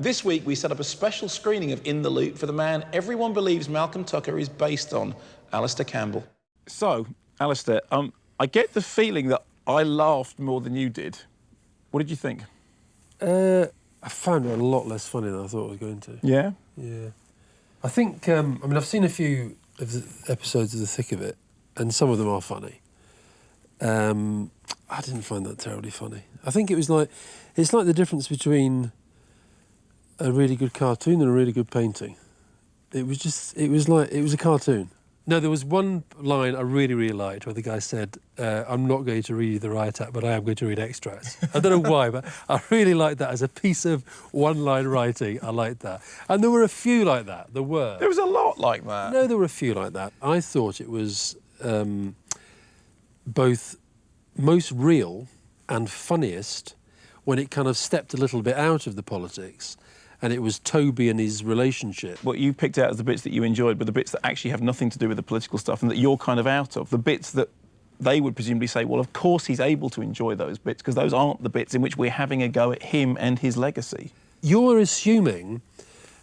This week, we set up a special screening of In the Loop for the man everyone believes Malcolm Tucker is based on, Alastair Campbell. So, Alastair, I get the feeling that I laughed more than you did. What did you think? I found it a lot less funny than I thought I was going to. Yeah? Yeah. I think, I've seen a few of the episodes of The Thick of It, and some of them are funny. I didn't find that terribly funny. I think it's like the difference between a really good cartoon and a really good painting. It was a cartoon. No, there was one line I really, really liked where the guy said, I'm not going to read the riot act, but I am going to read extracts. I don't know why, but I really liked that as a piece of one-line writing. I liked that. And there were a few like that. There was a lot like that. No, there were a few like that. I thought it was both most real and funniest when it kind of stepped a little bit out of the politics, and it was Toby and his relationship. What you picked out as the bits that you enjoyed were the bits that actually have nothing to do with the political stuff and that you're kind of out of. The bits that they would presumably say, well, of course he's able to enjoy those bits because those aren't the bits in which we're having a go at him and his legacy. You're assuming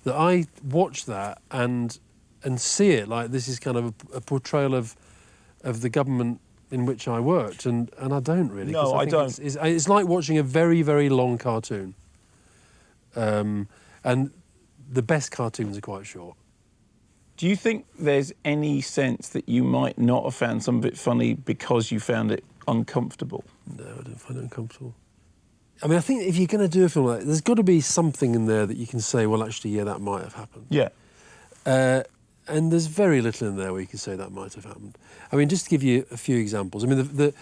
that I watch that and see it like this is kind of a portrayal of the government in which I worked, and I don't really. No, I don't. It's like watching a very, very long cartoon. And the best cartoons are quite short. Do you think there's any sense that you might not have found some of it funny because you found it uncomfortable? No, I don't find it uncomfortable. I mean, I think if you're going to do a film like that, there's got to be something in there that you can say, well, actually, yeah, that might have happened. Yeah. And there's very little in there where you can say that might have happened. I mean, just to give you a few examples. I mean, the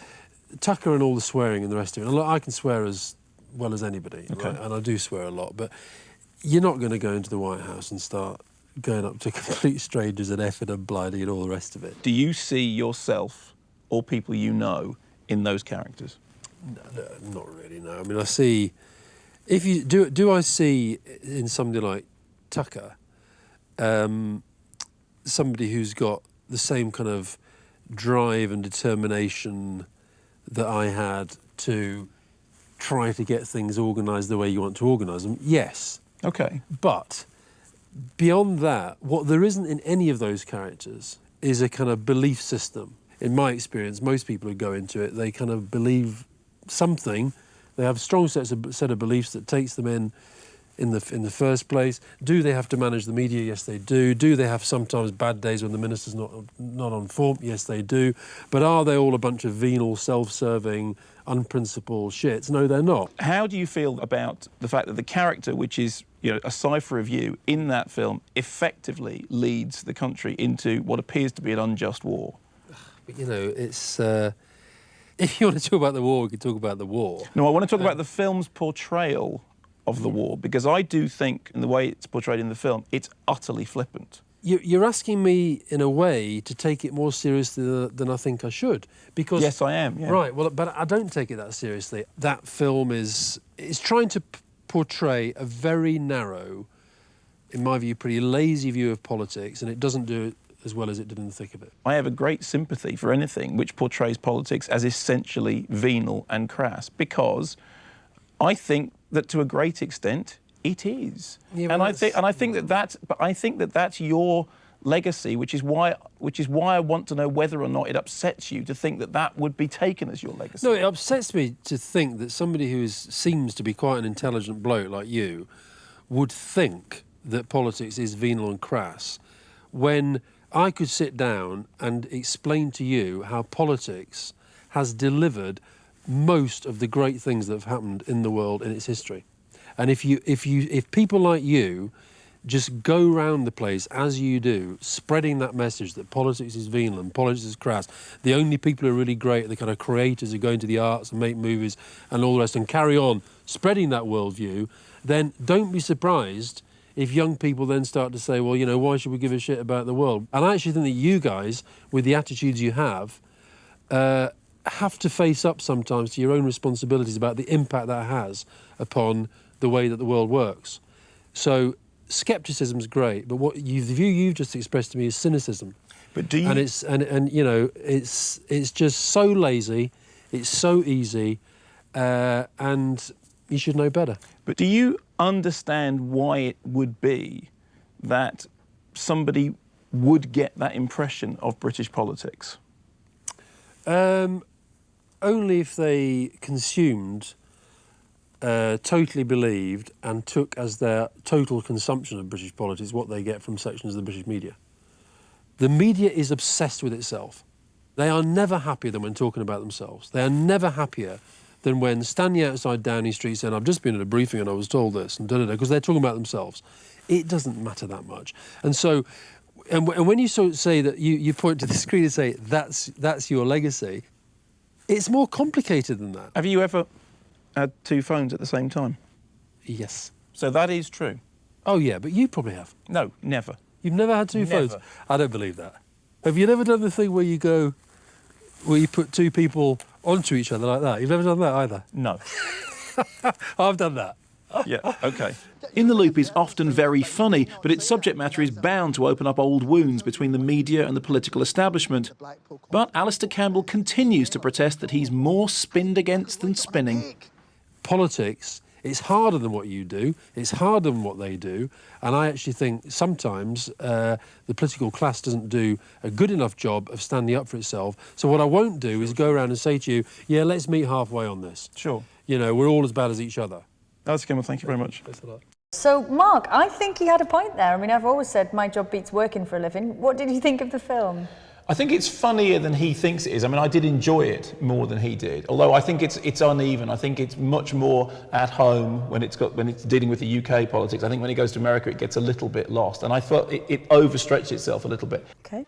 Tucker and all the swearing and the rest of it, I can swear as well as anybody, okay, right? And I do swear a lot, but you're not going to go into the White House and start going up to complete strangers and effing and blinding and all the rest of it. Do you see yourself or people you know in those characters? No, not really, no. I mean, I see... If you do I see in somebody like Tucker somebody who's got the same kind of drive and determination that I had to try to get things organised the way you want to organise them? Yes. Okay. But beyond that, what there isn't in any of those characters is a kind of belief system. In my experience, most people who go into it, they kind of believe something. They have strong set of beliefs that takes them in the first place. Do they have to manage the media? Yes, they do. Do they have sometimes bad days when the minister's not on form? Yes, they do. But are they all a bunch of venal, self-serving, unprincipled shits? No, they're not. How do you feel about the fact that the character, which is, you know, a cipher of you in that film, effectively leads the country into what appears to be an unjust war? But, you know, it's... if you want to talk about the war, we can talk about the war. No, I want to talk about the film's portrayal of the war, because I do think, in the way it's portrayed in the film, it's utterly flippant. You're asking me, in a way, to take it more seriously than I think I should, because... Yes, I am, yeah. Right, well, but I don't take it that seriously. That film is trying to portray a very narrow, in my view, pretty lazy view of politics, and it doesn't do it as well as it did in The Thick of It. I have a great sympathy for anything which portrays politics as essentially venal and crass, because I think that to a great extent it is. Yeah, well, I think that that's your legacy, which is why I want to know whether or not it upsets you to think that that would be taken as your legacy. No, it upsets me to think that somebody who seems to be quite an intelligent bloke like you would think that politics is venal and crass, when I could sit down and explain to you how politics has delivered most of the great things that have happened in the world in its history. And if people like you just go round the place as you do, spreading that message that politics is venal and politics is crass, the only people who are really great are the kind of creators who go into the arts and make movies and all the rest, and carry on spreading that worldview, then don't be surprised if young people then start to say, well, you know, why should we give a shit about the world? And I actually think that you guys, with the attitudes you have to face up sometimes to your own responsibilities about the impact that has upon the way that the world works. So scepticism's great, but the view you've just expressed to me is cynicism. But do you? And you know, it's just so lazy, it's so easy, and you should know better. But do you understand why it would be that somebody would get that impression of British politics? Only if they consumed, totally believed, and took as their total consumption of British politics what they get from sections of the British media. The media is obsessed with itself. They are never happier than when talking about themselves. They are never happier than when standing outside Downing Street saying, I've just been at a briefing and I was told this, and da-da-da, because they're talking about themselves. It doesn't matter that much. And so, and when you sort of say that, you point to the screen and say, that's your legacy, it's more complicated than that. Have you ever had two phones at the same time? Yes. So that is true. Oh, yeah, but you probably have. No, never. You've never had two Never. phones? I don't believe that. Have you never done the thing where you put two people onto each other like that? You've never done that either? No. I've done that. Yeah, OK. In the Loop is often very funny, but its subject matter is bound to open up old wounds between the media and the political establishment. But Alastair Campbell continues to protest that he's more spinned against than spinning. Politics, it's harder than what you do, it's harder than what they do, and I actually think sometimes the political class doesn't do a good enough job of standing up for itself. So what I won't do is go around and say to you, yeah, let's meet halfway on this. Sure. You know, we're all as bad as each other. Alastair Campbell, thank you very much. Thanks a lot. So, Mark, I think he had a point there. I mean, I've always said my job beats working for a living. What did you think of the film? I think it's funnier than he thinks it is. I mean, I did enjoy it more than he did. Although I think it's uneven. I think it's much more at home when it's dealing with the UK politics. I think when it goes to America, it gets a little bit lost. And I thought it overstretched itself a little bit. Okay.